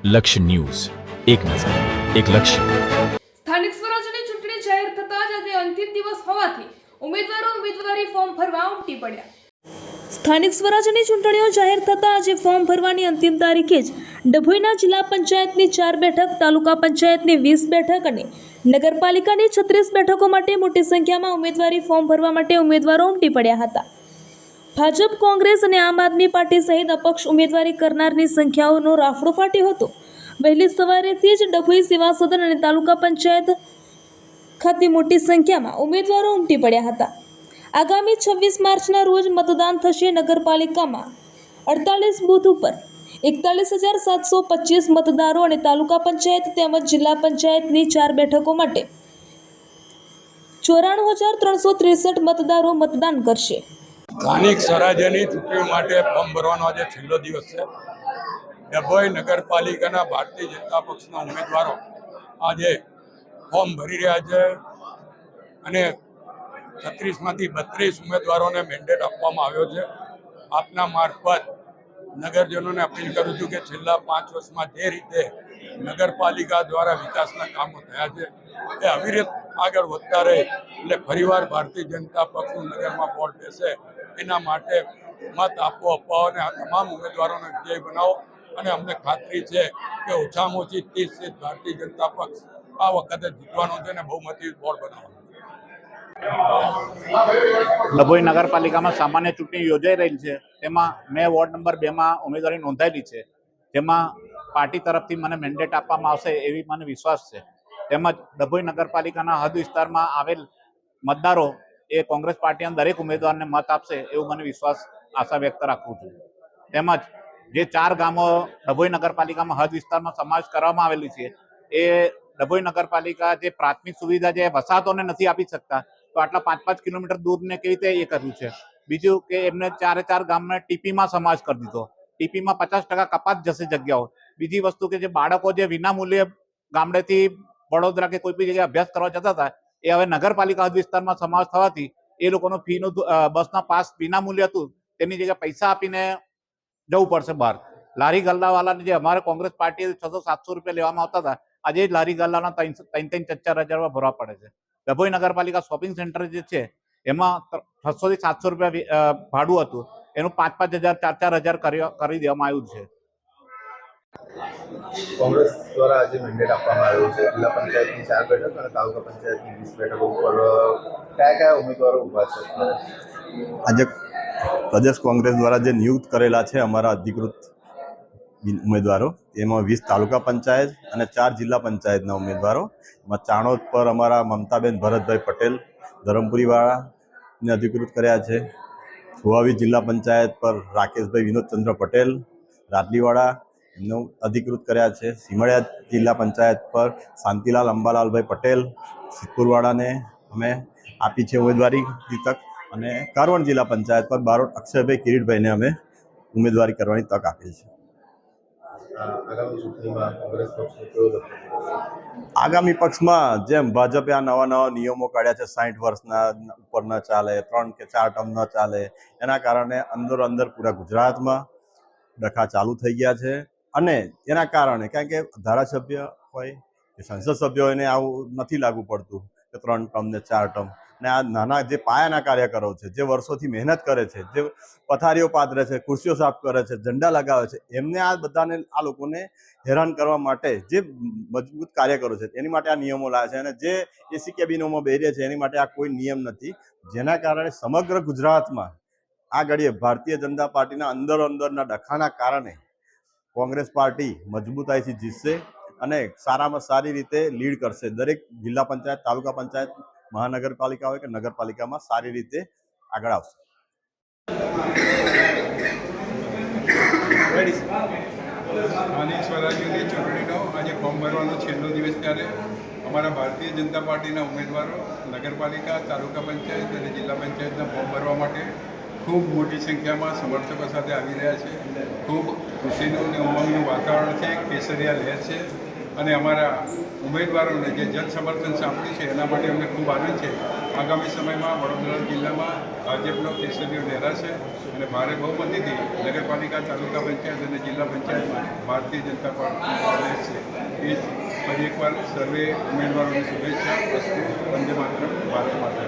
લક્ષ્ય ન્યૂઝ, એક નજર, એક લક્ષ્ય. સ્થાનિક સ્વરાજ્યની ચૂંટણી જાહેર થતા જ આજે અંતિમ દિવસ હોવાથી ઉમેદવારો ઉમેદવારી ફોર્મ ભરવા ઉમટી પડ્યા. સ્થાનિક સ્વરાજ્યની ચૂંટણીઓ જાહેર થતા આજે ફોર્મ ભરવાની અંતિમ તારીખે જ ડભોઈના જિલ્લા પંચાયતની 4 બેઠક, તાલુકા પંચાયતની 20 બેઠક અને નગરપાલિકાની 36 બેઠકો માટે મોટી સંખ્યામાં ઉમેદવારી ફોર્મ ભરવા માટે ઉમેદવારો ઉમટી પડ્યા હતા. ભાજપ, કોંગ્રેસ અને આમ આદમી પાર્ટી સહિત અપક્ષ ઉમેદવારી કરનારની સંખ્યાઓનો રાફડો ફાટ્યો હતો. વહેલી સવારેથી જ ડભોઈ સેવા સદન અને તાલુકા પંચાયત ખાતે મોટી સંખ્યામાં ઉમેદવારો ઉમટી પડ્યા હતા. આગામી 26 માર્ચના રોજ મતદાન થશે. નગરપાલિકામાં 48 બૂથ ઉપર 41,725 મતદારો અને તાલુકા પંચાયત તેમજ જિલ્લા પંચાયતની 4 બેઠકો માટે 94,363 મતદારો મતદાન કરશે. સ્થાનિક સ્વરાજ્યની ચૂંટણી માટે ફોર્મ ભરવાનો આજે છેલ્લો દિવસ છે. ડભોઈ નગરપાલિકાના ભારતીય જનતા પક્ષના ઉમેદવારો આજે ફોર્મ ભરી રહ્યા છે અને 36માંથી 32 ઉમેદવારોને મેન્ડેટ આપવામાં આવ્યો છે. આપના મારફત નગરજનોને અપીલ કરું છું કે છેલ્લા 5 વર્ષમાં જે રીતે નગરપાલિકા દ્વારા વિકાસના કામો થયા છે એ અવિરત આગળ વધતા રહે એટલે ફરીવાર ભારતીય જનતા પક્ષનું નગરમાં વોટ બેસે એના માટે મત આપો અપાવો અને આ તમામ ઉમેદવારોને વિજય બનાવો. અને અમને ખાતરી છે કે ઓછામાં ઓછી 30 સીટ ભારતીય જનતા પક્ષ આ વખતે જીતવાનો છે અને બહુમતી વોટ બનાવવાનો. ડભોઈ નગરપાલિકામાં સામાન્ય ચૂંટણી યોજાઈ રહી છે. તેમાં મેં વોર્ડ નંબર 2માં ઉમેદવારી નોંધાયેલી છે. તેમાં પાર્ટી તરફથી મને મેન્ડેટ આપવામાં આવશે એવી મને વિશ્વાસ છે. તેમજ ડભોઈ નગરપાલિકાના હદ વિસ્તારમાં આવેલ મતદારો એ કોંગ્રેસ પાર્ટીના દરેક ઉમેદવારને મત આપશે એવું મને વિશ્વાસ આશા વ્યક્ત રાખું છું. તેમજ જે 4 ગામો ડભોઈ નગરપાલિકામાં હદ વિસ્તારમાં સમાવેશ કરવામાં આવેલી છે એ ડભોઈ નગરપાલિકા જે પ્રાથમિક સુવિધા જે વસાહતોને નથી આપી શકતા તો આટલા 5-5 કિલોમીટર દૂરને કેવી રીતે એ કર્યું છે. બીજું કે એમને 4 ગામને ટીપીમાં સમાવેશ કરી દીધો. ટીપીમાં 50% કપાત જશે જગ્યાઓ. બીજી વસ્તુ કે જે બાળકો જે વિનામૂલ્યે ગામડેથી વડોદરા કે કોઈ બી જગ્યાએ અભ્યાસ કરવા જતા હતા એ હવે નગરપાલિકા હદ વિસ્તારમાં સમાવેશ થવાથી એ લોકોનું ફીનું બસના પાસ વિનામૂલ્ય હતું તેની જગ્યાએ પૈસા આપીને જવું પડશે બહાર. લારી ગલ્લાવાળાને જે અમારે કોંગ્રેસ પાર્ટી 600-700 રૂપિયા લેવામાં આવતા હતા આજે લારી ગલ્લાના 3-4 હજારમાં ભરવા પડે છે. ડભોઈ નગરપાલિકા શોપિંગ સેન્ટર જે છે એમાં 600 થી 700 રૂપિયા ભાડું હતું એનું 5-5 હજાર 4-4 હજાર કરી દેવામાં આવ્યું છે. કોંગ્રેસ દ્વારા આજે મેન્ડેટ આપવામાં આવ્યો છે. જિલ્લા પંચાયતની 4 બેઠક અને તાલુકા પંચાયતની 20 બેઠકો ઉપર કયા ઉમેદવારો ઉભા છે? આજે પ્રદેશ કોંગ્રેસ દ્વારા જે નિયુક્ત કરેલા છે અમારા અધિકૃત ઉમેદવારો એમાં 20 તાલુકા પંચાયત અને 4 જિલ્લા પંચાયતના ઉમેદવારો. એમાં ચાણોદ પર અમારા મમતાબેન ભરતભાઈ પટેલ ધરમપુરીવાળાને અધિકૃત કર્યા છે. સુવાવી જિલ્લા પંચાયત પર રાકેશભાઈ વિનોદચંદ્ર પટેલ રાટલીવાળા એમને અધિકૃત કર્યા છે. સિમડિયા જિલ્લા પંચાયત પર શાંતિલાલ અંબાલાલભાઈ પટેલ સિદ્ધપુરવાળાને અમે આપી છે ઉમેદવારી તક. અને કારવણ જિલ્લા પંચાયત પર બારોટ અક્ષયભાઈ કિરીટભાઈને અમે ઉમેદવારી કરવાની તક આપી છે. આગામી પક્ષમાં જેમ ભાજપે આ નવા નિયમો કાઢ્યા છે 60 વર્ષના ઉપર ન ચાલે, 3 કે 4 ટર્મ ન ચાલે, એના કારણે અંદર પૂરા ગુજરાતમાં ડખા ચાલુ થઈ ગયા છે. અને એના કારણે કારણ કે ધારાસભ્ય હોય કે સંસદ સભ્ય હોય એને આવું નથી લાગુ પડતું કે 3 ટર્મ ને 4 ટર્મ. અને આ નાના જે પાયાના કાર્યકરો છે જે વર્ષોથી મહેનત કરે છે, જે પથારીઓ પાથરે છે, ખુરશીઓ સાફ કરે છે, ઝંડા લગાવે છે, એમને આ બધાને આ લોકોને હેરાન કરવા માટે જે મજબૂત કાર્યકરો છે એની માટે આ નિયમો લાવે છે. અને જે એસી કેબિનોમાં બેરે છે એની માટે આ કોઈ નિયમ નથી. જેના કારણે સમગ્ર ગુજરાતમાં આ ઘડીએ ભારતીય જનતા પાર્ટીના અંદરના ડખાના કારણે કોંગ્રેસ પાર્ટી મજબૂતાઈથી જીતશે અને સારામાં સારી રીતે લીડ કરશે. દરેક જિલ્લા પંચાયત, તાલુકા પંચાયત, મહાનગરપાલિકા હોય કે નગરપાલિકામાં સારી રીતે આગળ આવશે. સ્થાનિક સ્વરાજ્યની ચૂંટણીનો આજે ફોર્મ ભરવાનો છેલ્લો દિવસ ત્યારે અમારા ભારતીય જનતા પાર્ટીના ઉમેદવારો નગરપાલિકા, તાલુકા પંચાયત અને જિલ્લા પંચાયતના ફોર્મ ભરવા માટે ખૂબ મોટી સંખ્યામાં સમર્થકો સાથે આવી રહ્યા છે. ખૂબ ખુશીનું અને ઉમંગનું વાતાવરણ છે, કેસરિયા લહેર છે અને અમારા ઉમેદવારોને જે જન સમર્થન સાંપડ્યું છે એના માટે અમને ખૂબ આનંદ છે. આગામી સમયમાં વડોદરા જિલ્લામાં ભાજપનો કેસરીઓ લહેરાશે અને ભારે બહુમતીથી નગરપાલિકા, તાલુકા પંચાયત અને જિલ્લા પંચાયતમાં ભારતીય જનતા પાર્ટી વધશે. એ જ ફરી એકવાર સર્વે ઉમેદવારોને શુભેચ્છા. વસ્તુ વંદે માતરમ, ભારત માતા.